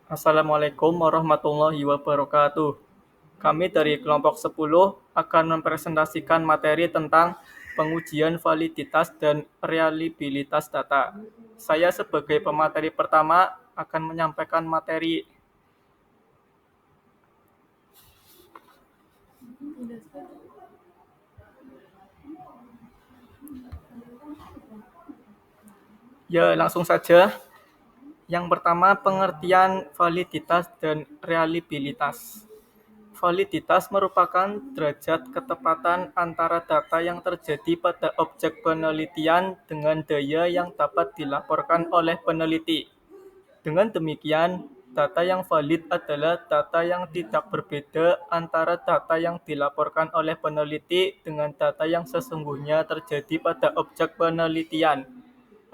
Assalamualaikum warahmatullahi wabarakatuh. Kami dari kelompok 10 akan mempresentasikan materi tentang pengujian validitas dan reliabilitas data. Saya sebagai pemateri pertama akan menyampaikan materi. Ya, langsung saja. Yang pertama, pengertian validitas dan reliabilitas. Validitas merupakan derajat ketepatan antara data yang terjadi pada objek penelitian dengan daya yang dapat dilaporkan oleh peneliti. Dengan demikian, data yang valid adalah data yang tidak berbeda antara data yang dilaporkan oleh peneliti dengan data yang sesungguhnya terjadi pada objek penelitian.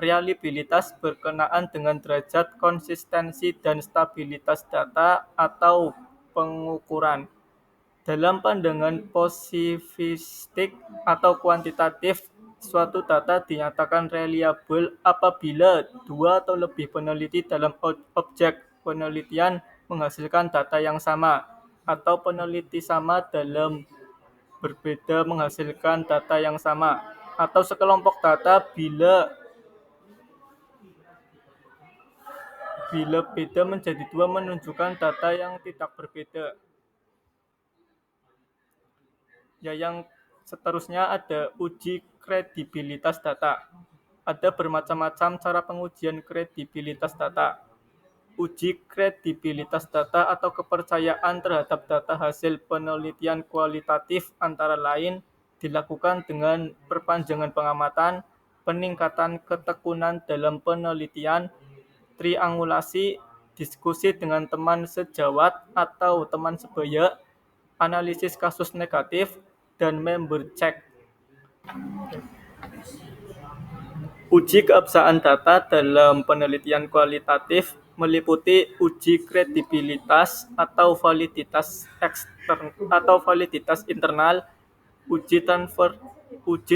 Reliabilitas berkenaan dengan derajat konsistensi dan stabilitas data atau pengukuran. Dalam pandangan positivistik atau kuantitatif, suatu data dinyatakan reliable apabila dua atau lebih peneliti dalam objek penelitian menghasilkan data yang sama, atau peneliti sama dalam berbeda menghasilkan data yang sama, atau sekelompok data bila beda menjadi dua menunjukkan data yang tidak berbeda. Ya, yang seterusnya ada uji kredibilitas data. Ada bermacam-macam cara pengujian kredibilitas data. Uji kredibilitas data atau kepercayaan terhadap data hasil penelitian kualitatif antara lain dilakukan dengan perpanjangan pengamatan, peningkatan ketekunan dalam penelitian, triangulasi, diskusi dengan teman sejawat atau teman sebaya, analisis kasus negatif, dan member check. Uji keabsahan data dalam penelitian kualitatif meliputi uji kredibilitas atau validitas internal, uji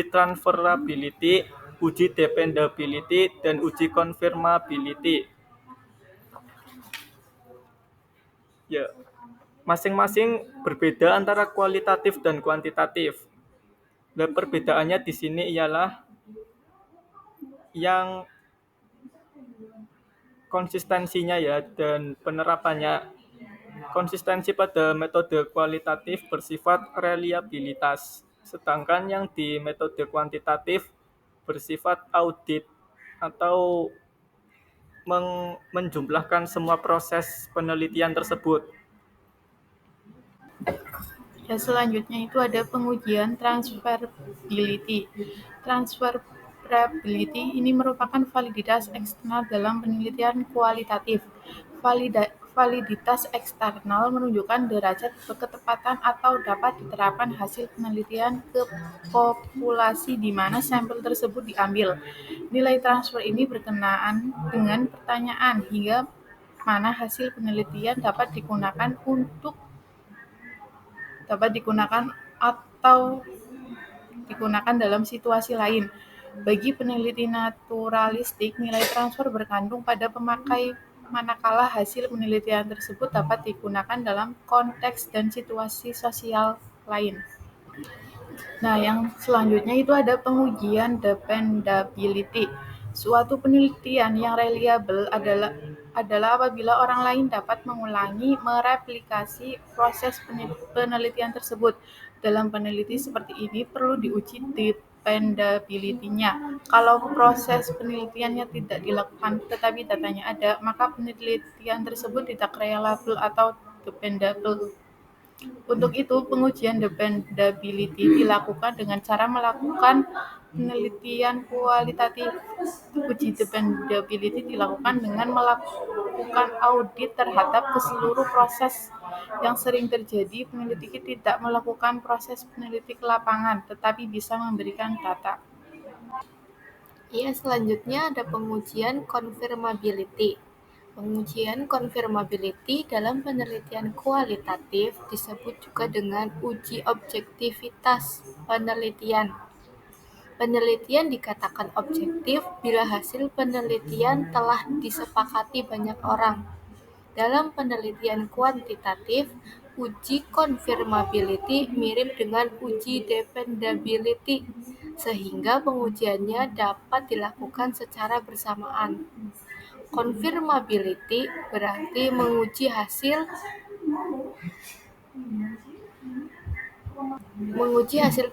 transferability, uji dependability, dan uji confirmability. Ya, masing-masing berbeda antara kualitatif dan kuantitatif. Dan perbedaannya di sini ialah yang konsistensinya ya dan penerapannya. Konsistensi pada metode kualitatif bersifat reliabilitas, sedangkan yang di metode kuantitatif bersifat audit atau menjumlahkan semua proses penelitian tersebut. Dan selanjutnya itu ada pengujian transferability. Transferability ini merupakan validitas eksternal dalam penelitian kualitatif. Validitas eksternal menunjukkan derajat ketepatan atau dapat diterapkan hasil penelitian ke populasi di mana sampel tersebut diambil. Nilai transfer ini berkenaan dengan pertanyaan hingga mana hasil penelitian dapat digunakan dalam situasi lain. Bagi peneliti naturalistik, nilai transfer bergantung pada pemakai manakala hasil penelitian tersebut dapat digunakan dalam konteks dan situasi sosial lain. Nah, yang selanjutnya itu ada pengujian dependability. Suatu penelitian yang reliable adalah apabila orang lain dapat mereplikasi proses penelitian tersebut. Dalam peneliti seperti ini perlu diuji dependability-nya. Kalau proses penelitiannya tidak dilakukan tetapi datanya ada, maka penelitian tersebut tidak reliable atau dependable. Untuk itu, pengujian dependability dilakukan dengan cara melakukan penelitian kualitatif. Uji dependability dilakukan dengan melakukan audit terhadap seluruh proses. Yang sering terjadi, peneliti tidak melakukan proses peneliti ke lapangan, tetapi bisa memberikan data. Selanjutnya ada pengujian confirmability. Pengujian confirmability dalam penelitian kualitatif disebut juga dengan uji objektivitas penelitian. Penelitian dikatakan objektif bila hasil penelitian telah disepakati banyak orang. Dalam penelitian kuantitatif, uji confirmability mirip dengan uji dependability, sehingga pengujiannya dapat dilakukan secara bersamaan. Confirmability berarti menguji hasil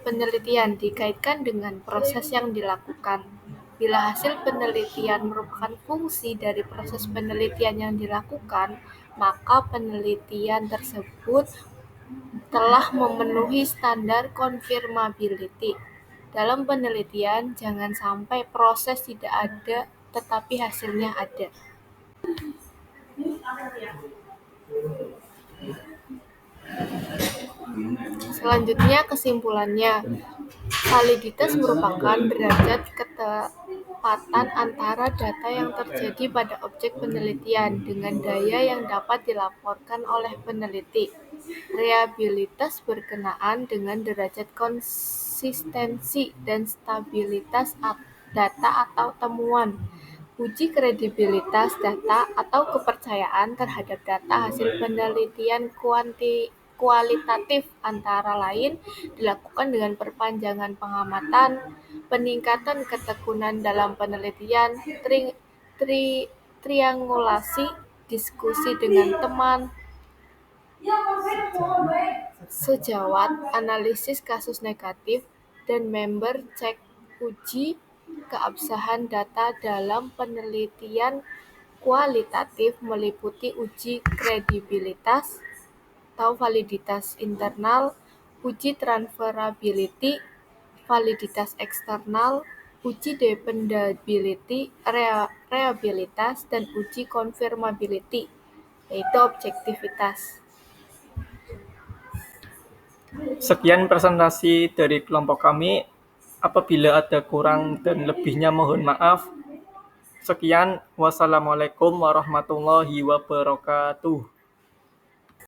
penelitian dikaitkan dengan proses yang dilakukan. Bila hasil penelitian merupakan fungsi dari proses penelitian yang dilakukan, maka penelitian tersebut telah memenuhi standar confirmability. Dalam penelitian, jangan sampai proses tidak ada, tetapi hasilnya ada. Selanjutnya, kesimpulannya. Validitas merupakan derajat ketepatan antara data yang terjadi pada objek penelitian dengan daya yang dapat dilaporkan oleh peneliti. Reliabilitas berkenaan dengan derajat konsistensi dan stabilitas data atau temuan. Uji kredibilitas data atau kepercayaan terhadap data hasil penelitian kualitatif antara lain dilakukan dengan perpanjangan pengamatan, peningkatan ketekunan dalam penelitian, triangulasi, diskusi dengan teman, sejawat, analisis kasus negatif, dan member cek. Uji keabsahan data dalam penelitian kualitatif meliputi uji kredibilitas atau validitas internal, uji transferability, validitas eksternal, uji dependability, reliabilitas, dan uji confirmability, yaitu objektivitas. Sekian presentasi dari kelompok kami. Apabila ada kurang dan lebihnya mohon maaf. Sekian, wassalamualaikum warahmatullahi wabarakatuh.